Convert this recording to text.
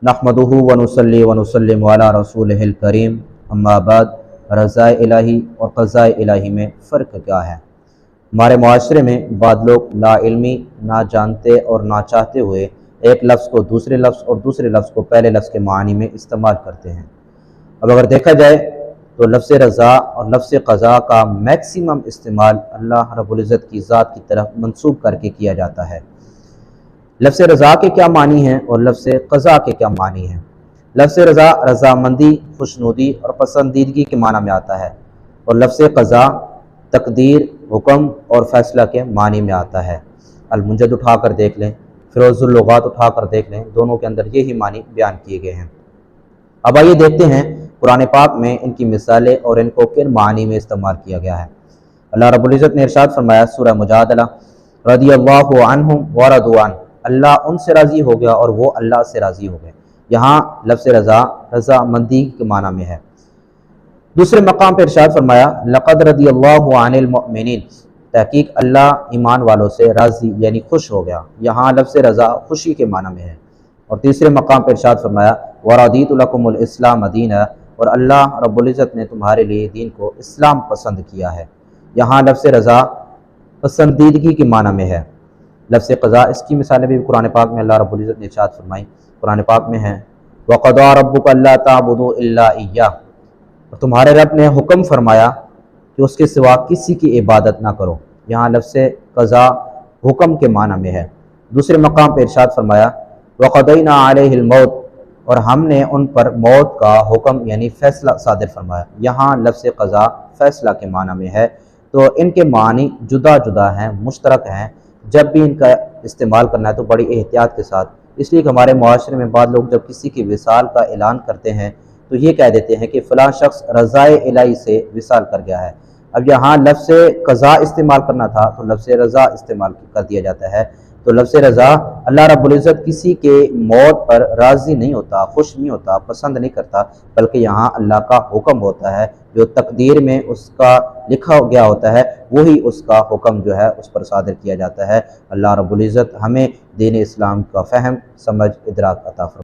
नहमदुहु व नुसल्ली व नुसल्लिमु अला रसूलिहिल करीम, अम्मा बाद। रज़ाए इलाही और क़ज़ाए इलाही में फ़र्क क्या है? हमारे माशरे में बाद लोग लाइल्मी, ना जानते और ना चाहते हुए एक लफ्ज़ को दूसरे लफ्ज़ और दूसरे लफ्ज़ को पहले लफ्ज़ के मानी में इस्तेमाल करते हैं। अब अगर देखा जाए तो लफ्ज़ रज़ा और लफ्ज़ क़ज़ा का मैक्सिमम इस्तेमाल अल्लाह रब्बुल इज़्ज़त की ज़ात की तरफ मंसूब करके किया जाता है। लफ्ज़ रज़ा के क्या मानी हैं और लफ्ज़ क़ज़ा के क्या मानी हैं? लफ्ज़ रज़ा रज़ामंदी, खुशनुदी और पसंदीदगी के माना में आता है, और लफ्ज़ क़ज़ा तकदीर, हुक्म और फ़ैसला के मानी में आता है। अल-मुंजद उठा कर देख लें, फ़िरोज़ुल लुग़ात उठा कर देख लें, दोनों के अंदर यही मानी बयान किए गए हैं। अब आइए देखते हैं कुरान पाक में इनकी मिसालें और इनको किन मानी में इस्तेमाल किया गया है। अल्लाह रब्बुल इज़्ज़त ने इरशाद फरमाया सूरह मुजादला, रदियल्लाहु अन्हुम व रदू अन, अल्लाह उनसे राज़ी हो गया और वो अल्लाह से राज़ी हो गए। यहाँ लफ्ज़ रज़ा रज़ामंदी के माना में है। दूसरे मकाम पर इरशाद फरमाया, लक़द रदियल्लाहु अनिल मुअमिनीन, तहकीक अल्लाह ईमान वालों से राज़ी यानी खुश हो गया। यहाँ लफ्ज़ रज़ा खुशी के माना में है। और तीसरे मकाम पर इरशाद फरमाया, वरदीतु लकुमुल इस्लाम दीना, और अल्लाह रब्बुल इज़्ज़त ने तुम्हारे लिए दीन को इस्लाम पसंद किया है। यहाँ लफ्ज़ रज़ा पसंदीदगी के माना में है। लफ्ज़ क़ज़ा, इसकी मिसालें भी कुरान पाक में अल्लाह रब्बुल इज़्ज़त ने इरशाद फरमाई। कुरान पाक में है, वक़ज़ा रब्बुका अल्ला ताबुदू इल्ला इय्याह, और तुम्हारे रब ने हुक्म फरमाया कि उसके सिवा किसी की इबादत ना करो। यहाँ लफ्ज़ क़ज़ा हुक्म के माना में है। दूसरे मकाम पर इरशाद फरमाया, वक़दैना अलैहिल मौत, और हमने उन पर मौत का हुक्म यानी फ़ैसला सादिर फरमाया। यहाँ लफ्ज़ क़ज़ा फ़ैसला के माना में है। तो इनके मानी जुदा जुदा हैं, मुश्तरक हैं। जब भी इनका इस्तेमाल करना है तो बड़ी एहतियात के साथ, इसलिए कि हमारे माशरे में बाद लोग जब किसी की विसाल का ऐलान करते हैं तो ये कह देते हैं कि फ़लाँ शख्स रज़ाए इलाही से विसाल कर गया है। अब यहाँ लफ्ज़ क़ज़ा इस्तेमाल करना था तो लफ्ज़ रज़ा इस्तेमाल कर दिया जाता है। तो लफ्ज़ रज़ा, अल्लाह रब्बुल इज़्ज़त किसी के मौत पर राज़ी नहीं होता, खुश नहीं होता, पसंद नहीं करता, बल्कि यहाँ अल्लाह का हुक्म होता है। जो तकदीर में उसका लिखा गया होता है वही उसका हुक्म जो है उस पर सादिर किया जाता है। अल्लाह रब्बुल इज़्ज़त हमें दीन इस्लाम का फ़हम, समझ, इदराक अता फरमाए।